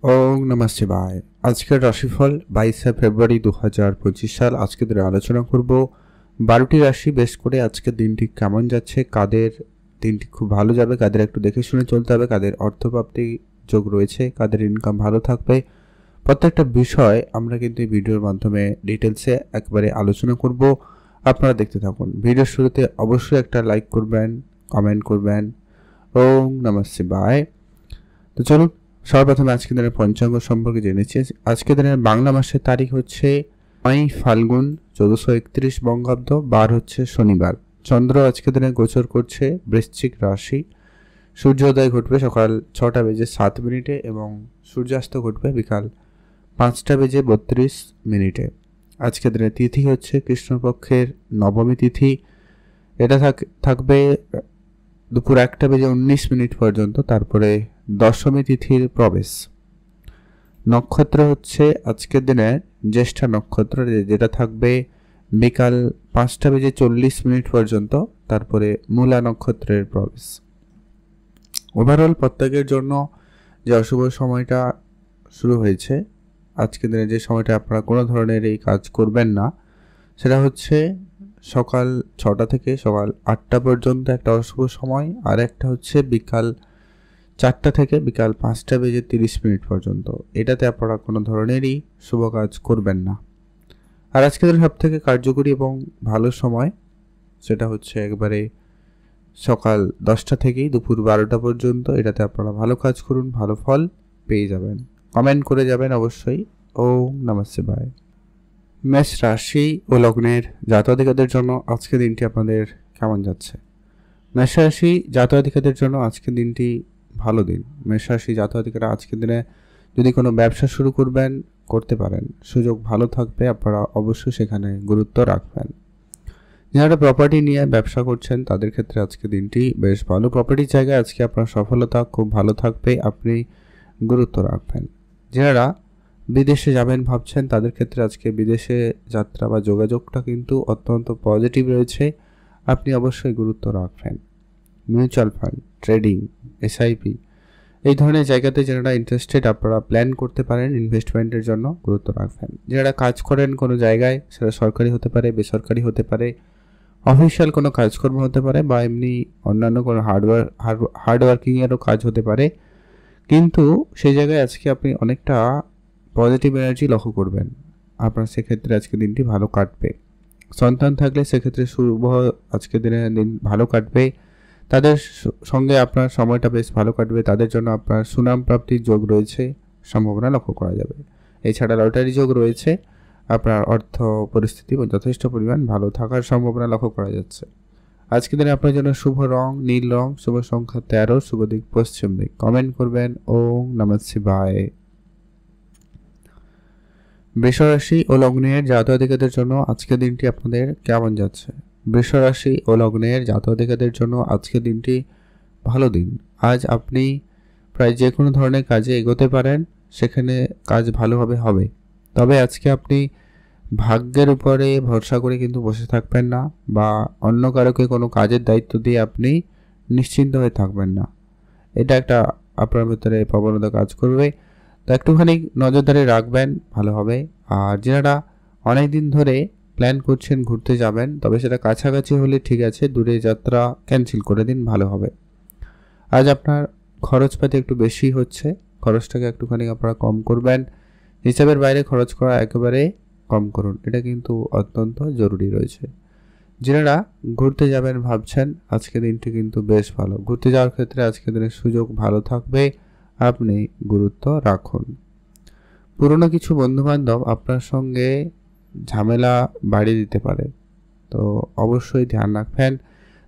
ওম নমঃ শিবায়। আজকের রাশিফল 22 ফেব্রুয়ারি 2025 সাল। আজকে দিনে আলোচনা করব 12টি রাশি বেশ করে আজকের দিনটি কেমন যাচ্ছে, কাদের দিনটি খুব ভালো যাবে, কাদের একটু দেখে শুনে চলতে হবে, কাদের অর্থপ্রাপ্তি যোগ রয়েছে, কাদের ইনকাম ভালো থাকবে। প্রত্যেকটা বিষয় আমরা কিন্তু এই ভিডিওর মাধ্যমে ডিটেলসে একবারে আলোচনা করব। আপনারা দেখতে থাকুন। ভিডিওর শুরুতে অবশ্যই একটা লাইক করবেন, কমেন্ট করবেন। ওম নমঃ শিবায়। তো চলুন সর্বপ্রথমে আজকের দিনের পঞ্চাঙ্গ সম্পর্কে জেনেছি। আজকের দিনের বাংলা মাসের তারিখ হচ্ছে 5 ফাল্গুন 1431 বঙ্গাব্দ, বার হচ্ছে শনিবার। চন্দ্র আজকের দিনে গোচর করছে বৃশ্চিক রাশি। সূর্যোদয় ঘটবে সকাল 6:07 এবং সূর্যাস্ত ঘটবে বিকাল 5:32 আজকের দিনের তিথি হচ্ছে কৃষ্ণপক্ষের নবমী তিথি। এটা থাকবে দুপুর 1:19 পর্যন্ত, তারপরে দশমী তিথির প্রবেশ। নক্ষত্র হচ্ছে আজকের দিনে জ্যেষ্ঠা নক্ষত্র, যেটা থাকবে বিকাল 5:40 পর্যন্ত, তারপরে মূলা নক্ষত্রের প্রবেশ। ওভারঅল প্রত্যেকের জন্য যে অশুভ সময়টা শুরু হয়েছে, আজকের দিনে যে সময়টা আপনারা কোনো ধরনের এই কাজ করবেন না, সেটা হচ্ছে সকাল 6টা থেকে সকাল 8টা পর্যন্ত একটা অশুভ সময়, আর একটা হচ্ছে বিকাল 4টা থেকে বিকাল 5:30 পর্যন্ত। এটাতে আপনারা কোনো ধরনেরই শুভ কাজ করবেন না। আর আজকের দিন সব থেকে কার্যকরী এবং ভালো সময় সেটা হচ্ছে একবারে সকাল 10টা থেকেই দুপুর 12টা পর্যন্ত। এটাতে আপনারা ভালো কাজ করুন, ভালো ফল পেয়ে যাবেন। কমেন্ট করে যাবেন অবশ্যই। ওম নমঃ শিবায়। মেষ রাশি ও লগ্নের জাতক-জাতিকাদের জন্য আজকের দিনটি আপনাদের কেমন যাচ্ছে? মেষ রাশি জাতক-জাতিকাদের জন্য আজকের দিনটি ভালো দিন। মেষ রাশি জাতক-জাতিকারা আজকের দিনে যদি কোনো ব্যবসা শুরু করতে পারেন, সুযোগ ভালো থাকবে, আপনারা অবশ্যই সেখানে গুরুত্ব রাখবেন। যারা প্রপার্টি নিয়ে ব্যবসা করছেন তাদের ক্ষেত্রে আজকে দিনটি বেশ ভালো। প্রপার্টির জায়গায় আজকে আপনার সফলতা খুব ভালো থাকবে, আপনি গুরুত্ব রাখবেন। যারা বিদেশে যাবেন ভাবছেন তাদের ক্ষেত্রে আজকে বিদেশে যাত্রা বা যোগাযোগটা কিন্তু অত্যন্ত পজিটিভ রয়েছে, আপনি অবশ্যই গুরুত্ব রাখবেন। মিউচুয়াল ফান্ড, ট্রেডিং, এসআইপি এই ধরনের জায়গাতে যারা ইন্টারেস্টেড, আপনারা প্ল্যান করতে পারেন ইনভেস্টমেন্টের জন্য, গুরুত্ব রাখবেন। যারা কাজ করেন কোনো জায়গায়, সেটা সরকারি হতে পারে, বেসরকারি হতে পারে, অফিসিয়াল কোনো কাজকর্ম হতে পারে, বা এমনি অন্যান্য কোনো হার্ডওয়ার্কিংয়েরও কাজ হতে পারে, কিন্তু সেই জায়গায় আজকে আপনি অনেকটা পজিটিভ এনার্জি লক্ষ্য করবেন। আপনার সেক্ষেত্রে আজকে দিনটি ভালো কাটবে। সন্তান থাকলে সেক্ষেত্রে শুভ আজকের দিন ভালো কাটবে। তাদের সঙ্গে আপনার সময়টা বেশ ভালো কাটবে। তাদের জন্য আপনার সুনাম প্রাপ্তির যোগ রয়েছে, সম্ভাবনা লক্ষ্য করা যাবে। এছাড়া লটারি যোগ রয়েছে, আপনার অর্থ পরিস্থিতি যথেষ্ট পরিমাণ ভালো থাকার সম্ভাবনা লক্ষ্য করা যাচ্ছে। আজকের দিনে আপনার জন্য শুভ রং নীল রং, শুভ সংখ্যা 13, শুভ দিক পশ্চিম দিক। কমেন্ট করবেন ওম নমঃ শিবায়। বৃষ রাশি ও লগ্নের জাতক-জাতিকাদের জন্য আজকের দিনটি আপনাদের কেমন যাচ্ছে? বৃষ রাশি ও লগ্নের জাতক-জাতিকাদের জন্য আজকের দিনটি ভালো দিন। আজ আপনি প্রায় যে কোনো ধরনের কাজে এগোতে পারেন, সেখানে কাজ ভালোভাবে হবে। তবে আজকে আপনি ভাগ্যের উপরে ভরসা করে কিন্তু বসে থাকবেন না, বা অন্য কারোকে কোনো কাজের দায়িত্ব দিয়ে আপনি নিশ্চিন্ত হয়ে থাকবেন না। এটা একটা আপনার ভিতরে প্রবণতা কাজ করবে, তো একটুখানি নজরদারি রাখবেন, ভালো হবে। আর যারা অনেক দিন ধরে প্ল্যান করছেন ঘুরতে যাবেন, তবে সেটা কাছাকাছি হলে ঠিক আছে, দূরে যাত্রা ক্যান্সেল করে দিন, ভালো হবে। আজ আপনার খরচপাতি একটু বেশি হচ্ছে, খরচটাকে একটুখানি আপনারা কম করবেন। হিসাবের বাইরে খরচ করা একেবারে কম করুন, এটা কিন্তু অত্যন্ত জরুরি রয়েছে। যারা ঘুরতে যাবেন ভাবছেন, আজকের দিনটি কিন্তু বেশ ভালো। ঘুরতে যাওয়ার ক্ষেত্রে আজকের দিনের সুযোগ ভালো থাকবে, আপনি গুরুত্ব রাখুন। পুরনো কিছু বন্ধুবান্ধব আপনার সঙ্গে ঝামেলা বাড়িয়ে দিতে পারে, তো অবশ্যই ধ্যান রাখবেন।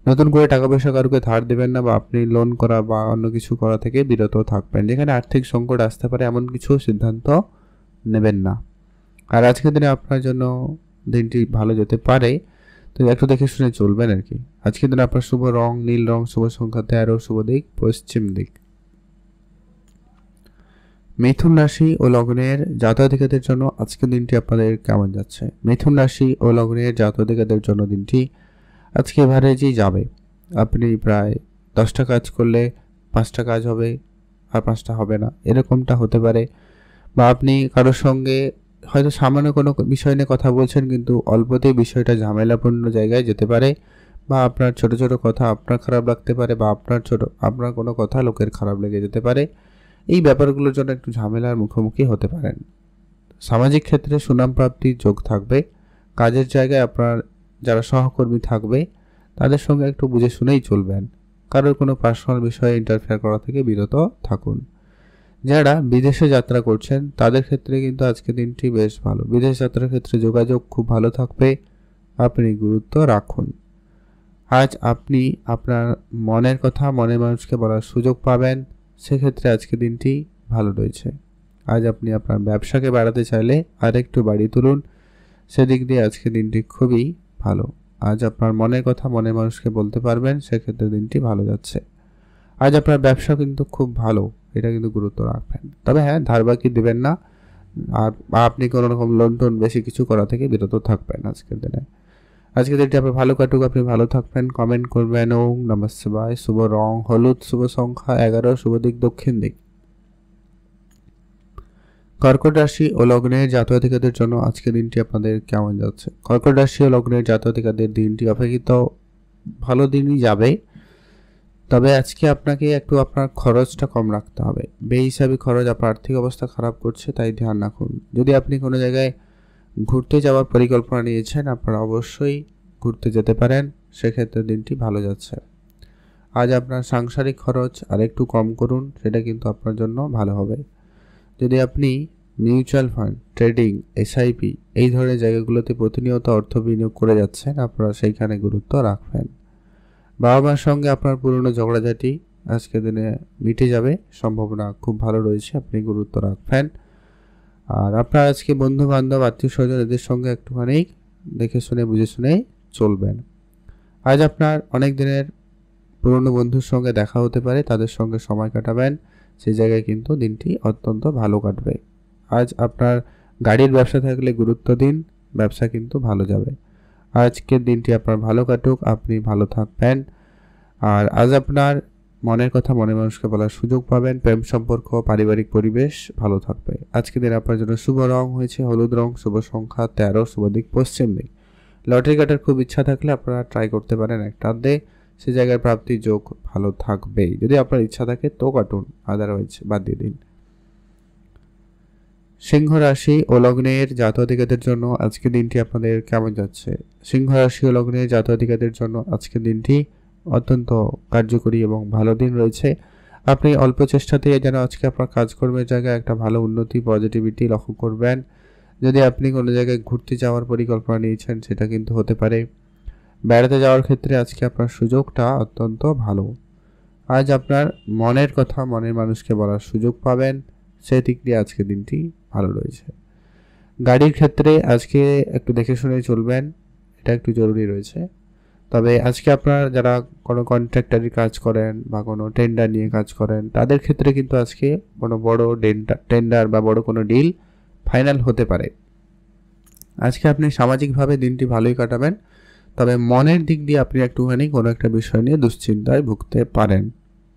নতুন করে টাকা পয়সা কারোকে ধার দেবেন না, বা আপনি লোন করা বা অন্য কিছু করা থেকে বিরত থাকবেন। যেখানে আর্থিক সংকট আসতে পারে এমন কিছু সিদ্ধান্ত নেবেন না। আর আজকের দিনে আপনার জন্য দিনটি ভালো যেতে পারে, তো একটু দেখে শুনে চলবেন আর কি। আজকের দিনে আপনার শুভ রং নীল রং, শুভ সংখ্যা 13, শুভ দিক পশ্চিম দিক। মিথুন রাশি ও লগ্নের জাতক-জাতিকাদের জন্য আজকের দিনটি আপনাদের কেমন যাচ্ছে? মিথুন রাশি ও লগ্নের জাতক-জাতিকাদের জন্য দিনটি আজকে এভারেজই যাবে। আপনি প্রায় 10টা কাজ করলে 5টা কাজ হবে, আর 5টা হবে না, এরকমটা হতে পারে। বা আপনি কারোর সঙ্গে হয়তো সামান্য কোনো বিষয় নিয়ে কথা বলছেন, কিন্তু অল্পতেই বিষয়টা ঝামেলাপূর্ণ জায়গায় যেতে পারে। বা আপনার ছোট ছোট কথা আপনার খারাপ লাগতে পারে, বা আপনার কোনো কথা লোকের খারাপ লেগে যেতে পারে। এই ব্যাপারগুলোর জন্য একটু ঝামেলার মুখোমুখি হতে পারেন। সামাজিক ক্ষেত্রে সুনাম প্রাপ্তির যোগ থাকবে। কাজের জায়গায় আপনার যারা সহকর্মী থাকবে তাদের সঙ্গে একটু বুঝে শুনেই চলবেন। কারোর কোনো পার্সোনাল বিষয়ে ইন্টারফেয়ার করা থেকে বিরত থাকুন। যারা বিদেশে যাত্রা করছেন তাদের ক্ষেত্রে কিন্তু আজকের দিনটি বেশ ভালো। বিদেশ যাত্রার ক্ষেত্রে যোগাযোগ খুব ভালো থাকবে, আপনি গুরুত্ব রাখুন। আজ আপনি আপনার মনের কথা মনের মানুষকে বলার সুযোগ পাবেন, সেক্ষেত্রে আজকের দিনটি ভালো রয়েছে। আজ আপনি আপনার ব্যবসাকে বাড়াতে চাইলে আর একটু বাড়িয়ে তুলুন, সেদিক দিয়ে আজকের দিনটি খুবই ভালো। আজ আপনার মনের কথা মনের মানুষকে বলতে পারবেন, সেক্ষেত্রে দিনটি ভালো যাচ্ছে। আজ আপনার ব্যবসা কিন্তু খুব ভালো, এটা কিন্তু গুরুত্ব রাখবেন। তবে হ্যাঁ, ধার বাকি দেবেন না, আর আপনি কোনো রকম লোন টোন বেশি কিছু করা থেকে বিরত থাকবেন আজকের দিনে। আজকের দিনটি আপনার ভালো কাটুক, আপনি ভালো থাকবেন। কমেন্ট করবেন ওম নমঃ শিবায়। শুভ রং হলুদ, শুভ সংখ্যা 11, শুভ দিক দক্ষিণ দিক। কর্কট রাশি ও লগ্নের জাতক-জাতিকাদের জন্য আজকের দিনটি আপনাদের কেমন যাচ্ছে? কর্কট রাশি ও লগ্নের জাতক-জাতিকাদের দিনটি অপেক্ষিত ভালো দিনই যাবে। তবে আজকে আপনাকে একটু আপনার খরচটা কম রাখতে হবে। বেহিসাবি খরচ, আপনার আর্থিক অবস্থা খারাপ করছে, তাই ধ্যান রাখুন। যদি আপনি কোনো জায়গায় ঘুরতে যাওয়ার পরিকল্পনা নিয়েছেন, আপনারা অবশ্যই ঘুরতে যেতে পারেন, সেক্ষেত্রে দিনটি ভালো যাচ্ছে। আজ আপনার সাংসারিক খরচ আরেকটু কম করুন, সেটা কিন্তু আপনার জন্য ভালো হবে। যদি আপনি মিউচুয়াল ফান্ড, ট্রেডিং, এসআইপি এই ধরনের জায়গাগুলোতে প্রতিনিয়ত অর্থ বিনিয়োগ করে যাচ্ছেন, আপনারা সেইখানে গুরুত্ব রাখবেন। বাবা মার সঙ্গে আপনার পুরনো ঝগড়াঝাটি আজকের দিনে মিটে যাবে, সম্ভাবনা খুব ভালো রয়েছে, আপনি গুরুত্ব রাখবেন। আর আপনার আজকে বন্ধু বান্ধব আত্মীয় স্বজন এদের সঙ্গে একটুখানি দেখে শুনে বুঝে শুনে চলবেন। আজ আপনার অনেক দিনের পুরনো বন্ধুর সঙ্গে দেখা হতে পারে, তাদের সঙ্গে সময় কাটাবেন, সেই জায়গায় কিন্তু দিনটি অত্যন্ত ভালো কাটবে। আজ আপনার গাড়ির ব্যবসা থাকলে গুরুত্ব দিন, ব্যবসা কিন্তু ভালো যাবে। আজকের দিনটি আপনার ভালো কাটুক, আপনি ভালো থাকবেন। আর আজ আপনার মনের কথা মনের মানুষকে বলার সুযোগ পাবেন, প্রেম সম্পর্ক পারিবারিক পরিবেশ ভালো থাকবে। আজকের দিন আপনার জন্য শুভ রং হয়েছে হলুদ রং, শুভ সংখ্যা 13, শুভ দিক পশ্চিম দিক। লটারি কাটার খুব ইচ্ছা থাকলে আপনারা ট্রাই করতে পারেন, একটা দে সে জায়গায় প্রাপ্তির যোগ ভালো থাকবেই। যদি আপনার ইচ্ছা থাকে তো কাটুন, আদারওয়াইজ বাদ দিয়ে দিন। সিংহ রাশি ও লগ্নের জাতক-জাতিকাদের জন্য আজকের দিনটি আপনাদের কেমন যাচ্ছে? সিংহ রাশি ও লগ্নের জাতক-জাতিকাদের জন্য আজকের দিনটি অত্যন্ত কার্যকরী এবং ভালো দিন রয়েছে। আপনি অল্প চেষ্টাতেই যেন আজকে আপনার কাজকর্মের জায়গায় একটা ভালো উন্নতি পজিটিভিটি লক্ষ্য করবেন। যদি আপনি কোনো জায়গায় ঘুরতে যাওয়ার পরিকল্পনা নিয়েছেন, সেটা কিন্তু হতে পারে। বেড়াতে যাওয়ার ক্ষেত্রে আজকে আপনার সুযোগটা অত্যন্ত ভালো। আজ আপনার মনের কথা মনের মানুষকে বলার সুযোগ পাবেন, সেই দিক দিয়ে আজকের দিনটি ভালো রয়েছে। গাড়ির ক্ষেত্রে আজকে একটু দেখে শুনে চলবেন, এটা একটু জরুরি রয়েছে। তবে আজকে আপনার যারা কোনো কন্ট্রাক্টারি কাজ করেন বা কোনো টেন্ডার নিয়ে কাজ করেন, তাদের ক্ষেত্রে কিন্তু আজকে কোনো বড় টেন্ডার বা বড় কোনো ডিল ফাইনাল হতে পারে। আজকে আপনি সামাজিকভাবে দিনটি ভালোই কাটাবেন, তবে মনের দিক দিয়ে আপনি একটুখানি কোনো একটা বিষয় নিয়ে দুশ্চিন্তায় ভুগতে পারেন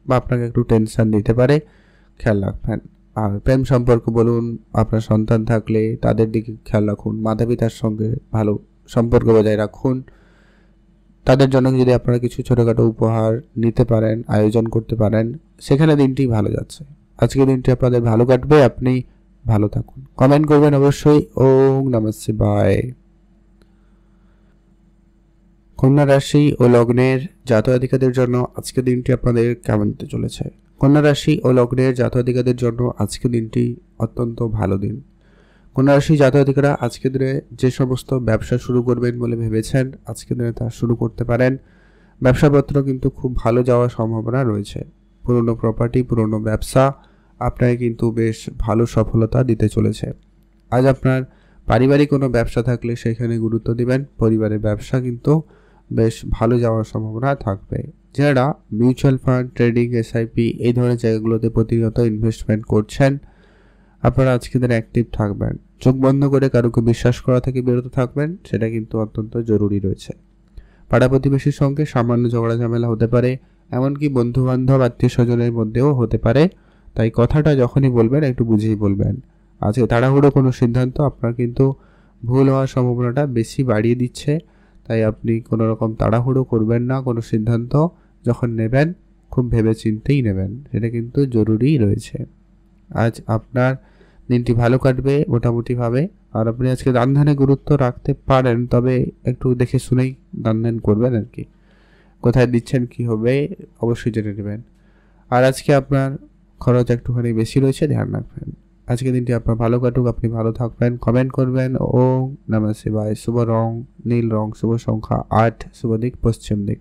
বা আপনাকে একটু টেনশন দিতে পারে, খেয়াল রাখবেন। আর প্রেম সম্পর্ক বলুন, আপনার সন্তান থাকলে তাদের দিকে খেয়াল রাখুন, মাতা পিতার সঙ্গে ভালো সম্পর্ক বজায় রাখুন। তাদের জন্য যদি আপনারা কিছু ছোটোখাটো উপহার নিতে পারেন, আয়োজন করতে পারেন, সেখানে দিনটি ভালো যাচ্ছে। আজকের দিনটি আপনাদের ভালো কাটবে, আপনি ভালো থাকুন। কমেন্ট করবেন অবশ্যই। ওম নমঃ শিবায়। কন্যা রাশি ও লগ্নের জাতক-জাতিকাদের জন্য আজকের দিনটি আপনাদের কেমন যেতে চলেছে? কন্যা রাশি ও লগ্নের জাতক-জাতিকাদের জন্য আজকের দিনটি অত্যন্ত ভালো দিন। কন্যা রাশি জাতক-জাতিকারা আজকের দিনে যে সমস্ত ব্যবসা শুরু করবেন বলে ভেবেছেন, আজকের দিনে তা শুরু করতে পারেন। ব্যবসাপত্র কিন্তু খুব ভালো যাওয়ার সম্ভাবনা রয়েছে। পুরনো প্রপার্টি, পুরনো ব্যবসা আপনাকে কিন্তু বেশ ভালো সফলতা দিতে চলেছে। আজ আপনার পারিবারিক কোনো ব্যবসা থাকলে সেখানে গুরুত্ব দিবেন, পরিবারের ব্যবসা কিন্তু বেশ ভালো যাওয়ার সম্ভাবনা থাকবে। যারা মিউচুয়াল ফান্ড, ট্রেডিং, এসআইপি এই ধরনের জায়গাগুলোতে প্রতিনিয়ত ইনভেস্টমেন্ট করছেন, আপনারা আজকে দিন অ্যাক্টিভ থাকবেন। চোখ বন্ধ করে কারোকে বিশ্বাস করা থেকে বিরত থাকবেন, সেটা কিন্তু অত্যন্ত জরুরি রয়েছে। পাড়া প্রতিবেশীর সঙ্গে সামান্য ঝগড়া ঝামেলা হতে পারে, এমনকি বন্ধু বান্ধব আত্মীয় স্বজনের মধ্যেও হতে পারে, তাই কথাটা যখনই বলবেন একটু বুঝেই বলবেন। আজকে তাড়াহুড়ো কোনো সিদ্ধান্ত আপনার কিন্তু ভুল হওয়ার সম্ভাবনাটা বেশি বাড়িয়ে দিচ্ছে। তাই আপনি কোনো রকম তাড়াহুড়ো করবেন না, কোনো সিদ্ধান্ত যখন নেবেন খুব ভেবেচিন্তেই নেবেন, সেটা কিন্তু জরুরিই রয়েছে। আজ আপনার দিনটি ভালো কাটবে মোটামুটিভাবে। আর আপনি আজকে দান ধ্যানে গুরুত্ব রাখতে পারেন, তবে একটু দেখে শুনেই দান ধ্যান করবেন আর কি। কোথায় দিচ্ছেন কী হবে অবশ্যই জেনে নেবেন। আর আজকে আপনার খরচ একটুখানি বেশি রয়েছে, ধ্যান রাখবেন। আজকে দিনটি আপনার ভালো কাটুক, আপনি ভালো থাকবেন। কমেন্ট করবেন ওম নমঃ শিবায়। শুভ রং নীল রং, শুভ সংখ্যা 8, শুভ দিক পশ্চিম দিক।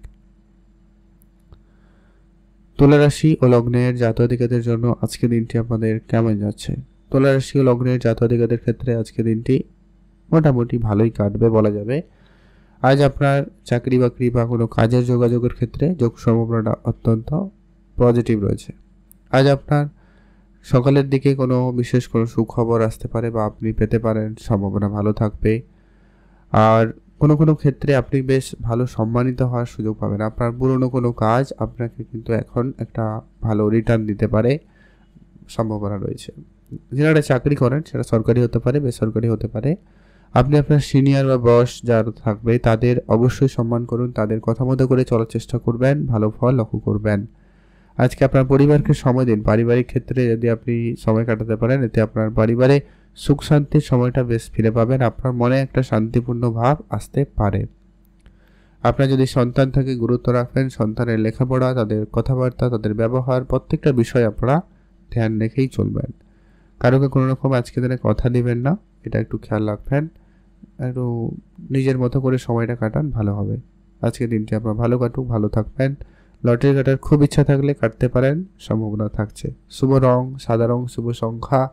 তুলা রাশি ও লগ্নের জাতক-জাতিকাদের জন্য আজকে দিনটি আপনাদের কেমন যাচ্ছে? তুলা রাশি ও লগ্নের জাতক-জাতিকাদের ক্ষেত্রে আজকে দিনটি মোটামুটি ভালোই কাটবে বলা যাবে। আজ আপনার চাকরি বাকরি বা কোনো কাজের যোগাযোগের ক্ষেত্রে যোগ সম্ভাবনাটা অত্যন্ত পজিটিভ রয়েছে। আজ আপনার সকালের দিকে কোনো বিশেষ কোনো সুখবর আসতে পারে বা আপনি পেতে পারেন, সম্ভাবনা ভালো থাকবে। আর কোনো কোনো ক্ষেত্রে আপনি বেশ ভালো সম্মানিত হওয়ার সুযোগ পাবেন। আপনার পুরনো কোনো কাজ আপনাকে কিন্তু এখন একটা ভালো রিটার্ন দিতে পারে, সম্ভাবনা রয়েছে। যারা চাকরি করেন সেটা সরকারি হতে পারে, বেসরকারি হতে পারে। আপনি আপনার সিনিয়র বা বস যারা থাকবে তাদের অবশ্যই সম্মান করুন, তাদের কথা মতো করে চলার চেষ্টা করবেন, ভালো ফল লক্ষ্য করবেন। আজকে আপনার পরিবারকে সময় দিন। পারিবারিক ক্ষেত্রে যদি আপনি সময় কাটাতে পারেন, এতে আপনার পরিবারে সুখ শান্তির সময়টা বেশ ফিরে পাবেন। আপনার মনে একটা শান্তিপূর্ণ ভাব আসতে পারে। আপনার যদি সন্তান থাকে গুরুত্ব রাখবেন, সন্তানের লেখাপড়া, তাদের কথাবার্তা, তাদের ব্যবহার, প্রত্যেকটা বিষয় আপনারা ধ্যান রেখেই চলবেন। কারোকে কোনো রকম আজকে দিনে কথা দিবেন না, এটা একটু খেয়াল রাখবেন। একটু নিজের মতো করে সময়টা কাটান, ভালো হবে। আজকে দিনটি আপনার ভালো কাটুক, ভালো থাকবেন। লটারি কাটার খুব ইচ্ছা থাকলে কাটতে পারেন, সম্ভাবনা থাকছে। শুভ রং সাদা রং, শুভ সংখ্যা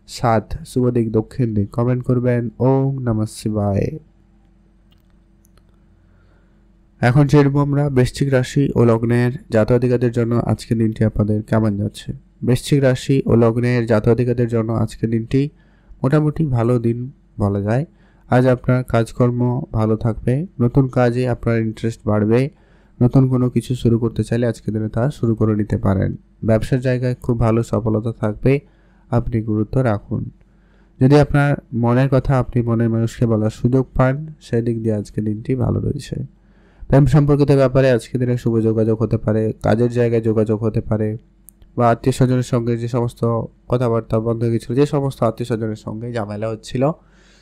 7, শুভ দিক দক্ষিণ দিক। কমেন্ট করবেন ওম নমঃ শিবায়। এখন যেরকম আমরা বৃশ্চিক রাশি ও লগ্নের জাতক-জাতিকাদের জন্য আজকের দিনটি আপনাদের কেমন যাচ্ছে? বৃশ্চিক রাশি ও লগ্নের জাতক-জাতিকাদের জন্য আজকের দিনটি মোটামুটি ভালো দিন বলা যায়। আজ আপনার কাজকর্ম ভালো থাকবে, নতুন কাজে আপনার ইন্টারেস্ট বাড়বে। নতুন কোনো কিছু শুরু করতে চাইলে আজকের দিনে তা শুরু করে নিতে পারেন। ব্যবসার জায়গায় খুব ভালো সফলতা থাকবে, আপনি গুরুত্ব রাখুন। যদি আপনার মনের কথা আপনি মনের মানুষকে বলার সুযোগ পান, সেদিক দিয়ে আজকের দিনটি ভালো রয়েছে। প্রেম সম্পর্কিত ব্যাপারে আজকের দিনে শুভ যোগাযোগ হতে পারে, কাজের জায়গায় যোগাযোগ হতে পারে, বা আত্মীয় স্বজনের সঙ্গে যে সমস্ত কথাবার্তা বন্ধ হয়ে গেছিলো, যে সমস্ত আত্মীয় স্বজনের সঙ্গে ঝামেলা হচ্ছিল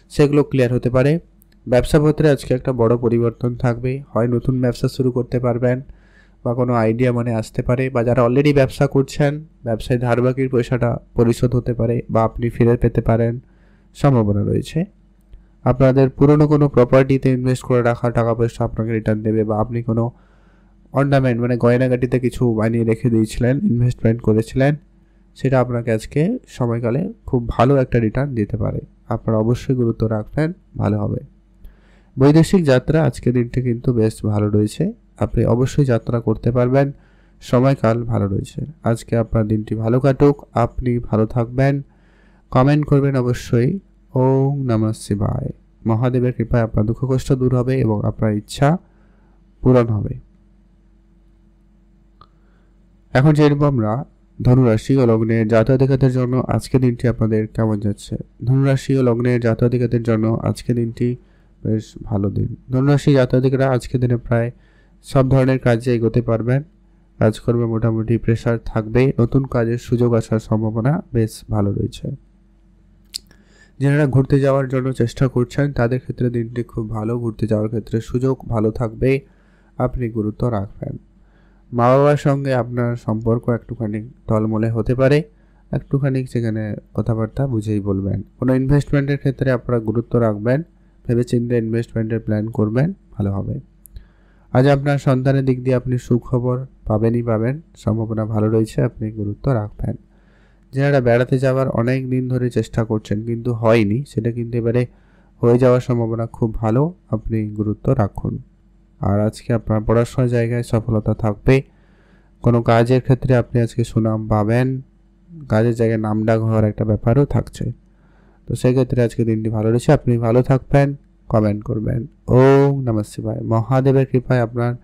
সেগুলো ক্লিয়ার হতে পারে। ব্যবসা ক্ষেত্রে আজকে একটা বড় পরিবর্তন থাকবে, হয় নতুন ব্যবসা শুরু করতে পারবেন বা কোনো আইডিয়া মনে আসতে পারে, বা যারা অলরেডি ব্যবসা করছেন ব্যবসায় ধার বাকির পয়সাটা পরিশোধ হতে পারে বা আপনি ফিরে পেতে পারেন, সম্ভাবনা রয়েছে। আপনাদের পুরনো কোনো প্রপার্টিতে ইনভেস্ট করে রাখা টাকা পয়সা আপনাকে রিটার্ন দেবে, বা আপনি কোনো অর্নামেন্ট মানে গয়নাগাটিতে কিছু বানিয়ে রেখে দিয়েছিলেন, ইনভেস্টমেন্ট করেছিলেন, সেটা আপনাকে আজকে সময়কালে খুব ভালো একটা রিটার্ন দিতে পারে। আপনারা অবশ্যই গুরুত্ব রাখবেন, ভালো হবে। বৈদেশিক যাত্রা আজকের দিনটি কিন্তু বেশ ভালো রয়েছে, আপনি অবশ্যই যাত্রা করতে পারবেন, সময়কাল ভালো রয়েছে। আজকে আপনার দিনটি ভালো কাটুক, আপনি ভালো থাকবেন। কমেন্ট করবেন অবশ্যই ওম নমঃ শিবায়। মহাদেবের কৃপায় আপনার দুঃখ কষ্ট দূর হবে এবং আপনার ইচ্ছা পূরণ হবে। এখন যেরকম আমরা ধনুরাশি ও লগ্নের জাতক-জাতিকাদের জন্য আজকের দিনটি আপনাদের কেমন যাচ্ছে? ধনুরাশি ও লগ্নের জাতক-জাতিকাদের জন্য আজকের দিনটি বেশ ভালো দিন। ধনুরাশি জাতক-জাতিকারা আজকের দিনে প্রায় সব ধরনের কাজে এগোতে পারবেন। কাজকর্মে মোটামুটি প্রেশার থাকবে, নতুন কাজের সুযোগ আসার সম্ভাবনা বেশ ভালো রয়েছে। যারা ঘুরতে যাওয়ার জন্য চেষ্টা করছেন তাদের ক্ষেত্রে দিনটি খুব ভালো, ঘুরতে যাওয়ার ক্ষেত্রে সুযোগ ভালো থাকবে, আপনি গুরুত্ব রাখবেন। মা বাবার সঙ্গে আপনার সম্পর্ক একটুখানি টলমলে হতে পারে, একটুখানি সেখানে কথাবার্তা বুঝেই বলবেন। কোনো ইনভেস্টমেন্টের ক্ষেত্রে আপনারা গুরুত্ব রাখবেন, ভেবেচিন্তে ইনভেস্টমেন্টের প্ল্যান করবেন, ভালো হবে। আজ আপনার সন্তানের দিক দিয়ে আপনি সুখবর পাবেনই পাবেন, সম্ভাবনা ভালো রয়েছে, আপনি গুরুত্ব রাখবেন। যারা বেড়াতে যাওয়ার অনেক দিন ধরে চেষ্টা করছেন কিন্তু হয়নি, সেটা কিন্তু এবারে হয়ে যাওয়ার সম্ভাবনা খুব ভালো, আপনি গুরুত্ব রাখুন। আর আজকে আপনার পড়াশোনার জায়গায় সফলতা থাকবে, কোনো কাজের ক্ষেত্রে আপনি আজকে সুনাম পাবেন, কাজের জায়গায় নামডাক হওয়ার একটা ব্যাপারও থাকছে। তো সেক্ষেত্রে আজকে দিনটি ভালো রয়েছে, আপনি ভালো থাকবেন। কমেন্ট করবেন ওম নমঃ শিবায়। মহাদেবের কৃপায় আপনার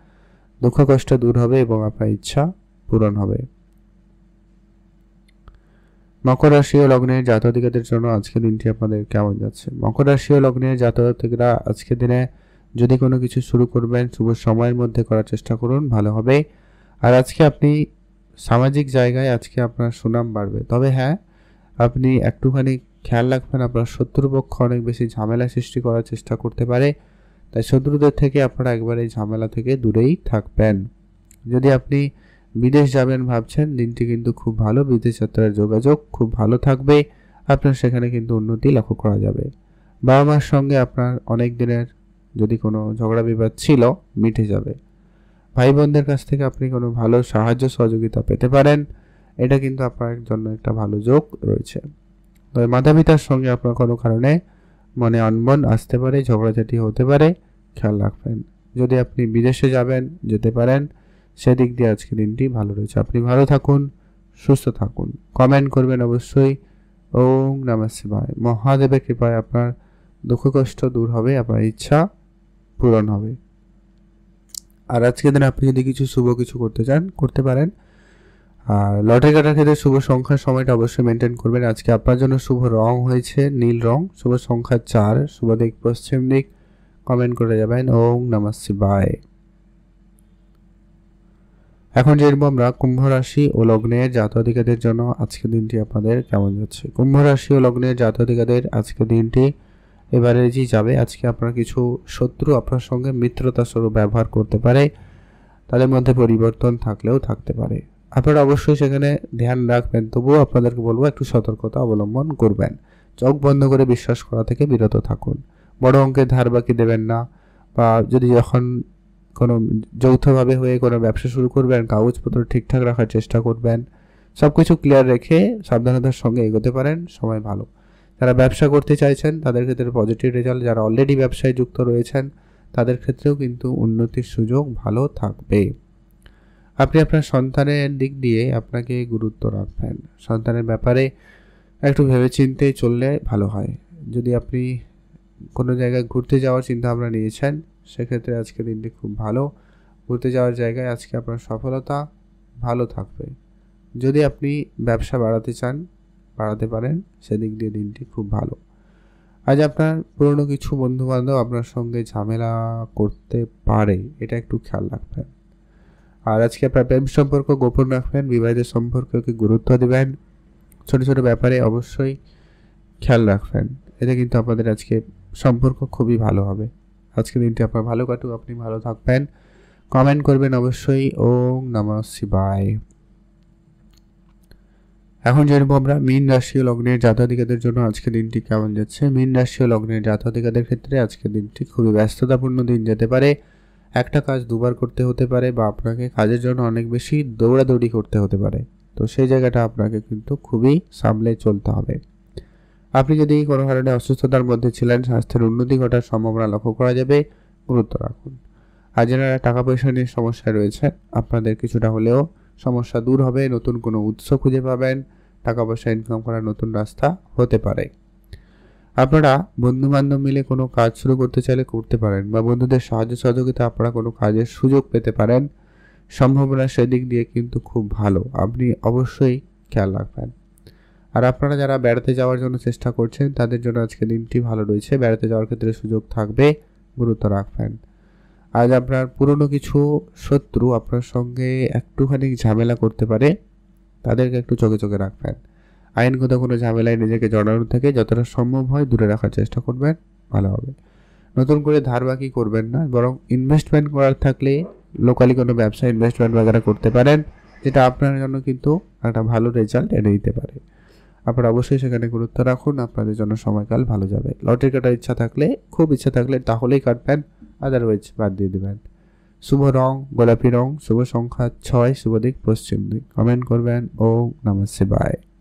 দুঃখ কষ্ট দূর হবে এবং আপনার ইচ্ছা পূরণ হবে। মকর রাশি ও লগ্নের জাতক-জাতিকাদের জন্য আজকের দিনটি আপনাদের কেমন যাচ্ছে? মকর রাশি ও লগ্নের জাতক-জাতিকারা আজকের দিনে যদি কোনো কিছু শুরু করবেন শুভ সময়ের মধ্যে করার চেষ্টা করুন, ভালো হবে। আর আজকে আপনি সামাজিক জায়গায় আজকে আপনার সুনাম বাড়বে। তবে হ্যাঁ, আপনি একটুখানি খেয়াল রাখবেন, আপনার শত্রুপক্ষ অনেক বেশি ঝামেলা সৃষ্টি করার চেষ্টা করতে পারে। তাই শত্রুদের থেকে আপনারা একবার এই ঝামেলা থেকে দূরেই থাকবেন। যদি আপনি বিদেশ যাবেন ভাবছেন, দিনটি কিন্তু খুব ভালো। বিদেশ যাত্রার যোগাযোগ খুব ভালো থাকবে। আপনার সেখানে কিন্তু উন্নতি লক্ষ্য করা যাবে। বাবা মার সঙ্গে আপনার অনেক দিনের যদি কোনো ঝগড়া বিবাদ ছিল, মিটে যাবে। ভাই বোনদের কাছ থেকে আপনি কোনো ভালো সাহায্য সহযোগিতা পেতে পারেন। এটা কিন্তু আপনার জন্য একটা ভালো যোগ রয়েছে। তবে মাতা পিতার সঙ্গে আপনার কোনো কারণে মনে অনবন আসতে পারে, ঝগড়াঝাটি হতে পারে, খেয়াল রাখবেন। যদি আপনি বিদেশে যাবেন, যেতে পারেন, সেদিক দিয়ে আজকে দিনটি ভালো রয়েছে। আপনি ভালো থাকুন, সুস্থ থাকুন। কমেন্ট করবেন অবশ্যই। ওম নমঃ শিবায়। মহাদেবের কৃপায় আপনার দুঃখ কষ্ট দূর হবে, আপনার ইচ্ছা পূরণ হবে। আর আজকের দিনে আপনি যদি কিছু শুভ কিছু করতে চান, করতে পারেন। আর লটারি কাটার ক্ষেত্রে শুভ সংখ্যার সময়টা অবশ্যই মেনটেন করবেন। আজকে আপনার জন্য শুভ রং হয়েছে নীল রং, শুভ সংখ্যা 4, শুভ দিক পশ্চিম দিক। কমেন্ট করে যাবেন। ওম নমঃ শিবায়। এখন যে আমরা কুম্ভ রাশি ও লগ্নের জাতক-জাতিকাদের জন্য আজকের দিনটি আপনাদের কেমন যাচ্ছে? কুম্ভ রাশি ও লগ্নের জাতক-জাতিকাদের আজকের দিনটি এবারে যে যাবে। আজকে আপনার কিছু শত্রু আপনার সঙ্গে মিত্রতা স্বরূপ ব্যবহার করতে পারে, তাদের মধ্যে পরিবর্তন থাকলেও থাকতে পারে। আপনারা অবশ্যই সেখানে ধ্যান রাখবেন। তবুও আপনাদেরকে বলবো একটু সতর্কতা অবলম্বন করবেন। চোখ বন্ধ করে বিশ্বাস করা থেকে বিরত থাকুন। বড় অঙ্কের ধার বাকি দেবেন না, বা যদি যখন কোনো যৌথভাবে হয়ে কোনো ব্যবসা শুরু করবেন, কাগজপত্র ঠিকঠাক রাখার চেষ্টা করবেন। সব কিছু ক্লিয়ার রেখে সাবধানতার সঙ্গে এগোতে পারেন, সময় ভালো। যারা ব্যবসা করতে চাইছেন তাদের ক্ষেত্রে পজিটিভ রেজাল্ট, যারা অলরেডি ব্যবসায় যুক্ত রয়েছেন তাদের ক্ষেত্রেও কিন্তু উন্নতির সুযোগ ভালো থাকবে। আপনি আপনার সন্তানের দিক দিয়ে আপনাকে গুরুত্ব রাখবেন। সন্তানের ব্যাপারে একটু ভেবেচিন্তে চললে ভালো হয়। যদি আপনি কোনো জায়গায় ঘুরতে যাওয়ার চিন্তা ভাবনা নিয়েছেন, সেক্ষেত্রে আজকে দিনটি খুব ভালো। ঘুরতে যাওয়ার জায়গায় আজকে আপনার সফলতা ভালো থাকবে। যদি আপনি ব্যবসা বাড়াতে চান, বাড়াতে পারেন, সেদিক দিয়ে দিনটি খুব ভালো। আজ আপনার পুরনো কিছু বন্ধুবান্ধব আপনার সঙ্গে ঝামেলা করতে পারে, এটা একটু খেয়াল রাখবেন। আর আজকে আপনার প্রেম সম্পর্ক গোপন রাখবেন, বিবাহিত সম্পর্ককে গুরুত্ব দেবেন, ছোট ছোট ব্যাপারে অবশ্যই খেয়াল রাখবেন। এতে কিন্তু আপনাদের আজকে সম্পর্ক খুবই ভালো হবে। আজকে দিনটি আপনার ভালো কাটুক, আপনি ভালো থাকবেন। কমেন্ট করবেন অবশ্যই। ওম নমঃ শিবায়। এখন জানব আমরা মীন রাশি ও লগ্নের জাতক-জাতিকাদের জন্য আজকে দিনটি কেমন যাচ্ছে। মীন রাশি ও লগ্নের জাতক-জাতিকাদের ক্ষেত্রে আজকে দিনটি খুবই ব্যস্ততাপূর্ণ দিন যেতে পারে। একটা কাজ দুবার করতে হতে পারে, বা আপনাকে কাজের জন্য অনেক বেশি দৌড়াদৌড়ি করতে হতে পারে। তো সেই জায়গাটা আপনাকে কিন্তু খুবই সামলে চলতে হবে। আপনি যদি কোনো কারণে অসুস্থতার মধ্যে ছিলেন, স্বাস্থ্যের উন্নতি ঘটার সম্ভাবনা লক্ষ্য করা যাবে, গুরুত্ব রাখুন। আর যারা টাকা পয়সা নিয়ে সমস্যায় রয়েছেন, আপনাদের কিছুটা হলেও সমস্যা দূর হবে। নতুন কোনো উৎস খুঁজে পাবেন, টাকা পয়সা ইনকাম করার নতুন রাস্তা হতে পারে। আপনারা বন্ধুবান্ধব মিলে কোনো কাজ শুরু করতে চাইলে করতে পারেন, বা বন্ধুদের সাহায্য সহযোগিতা আপনারা কোনো কাজের সুযোগ পেতে পারেন। সম্ভাবনা সেদিক দিয়ে কিন্তু খুব ভালো, আপনি অবশ্যই খেয়াল রাখবেন। আর আপনারা যারা বেড়াতে যাওয়ার জন্য চেষ্টা করছেন, তাদের জন্য আজকে দিনটি ভালো রয়েছে। বেড়াতে যাওয়ার ক্ষেত্রে সুযোগ থাকবে, গুরুত্ব রাখবেন। আজ আপনার পুরনো কিছু শত্রু আপনার সঙ্গে একটুখানি ঝামেলা করতে পারে, তাদেরকে একটু চোখে চোখে রাখবেন। আইনগত কোনো ঝামেলায় নিজেকে জড়ানো থেকে যতটা সম্ভব হয় দূরে রাখার চেষ্টা করবেন, ভালো হবে। নতুন করে ধার বাকি করবেন না, বরং ইনভেস্টমেন্ট করার থাকলে লোকালি কোনো ব্যবসা ইনভেস্টমেন্ট বাগেরা করতে পারেন, যেটা আপনার জন্য কিন্তু একটা ভালো রেজাল্ট এনে দিতে পারে। আপনারা অবশ্যই সেখানে গুরুত্ব রাখুন, আপনাদের জন্য সময়কাল ভালো যাবে। লটারি কাটার ইচ্ছা থাকলে, খুব ইচ্ছা থাকলে তাহলেই কাটবেন, আদারওয়াইজ বাদ দিয়ে দেবেন। শুভ রং গোলাপি রং, শুভ সংখ্যা 6, শুভ দিক পশ্চিম দিক। কমেন্ট করবেন। ওম নমঃ শিবায়।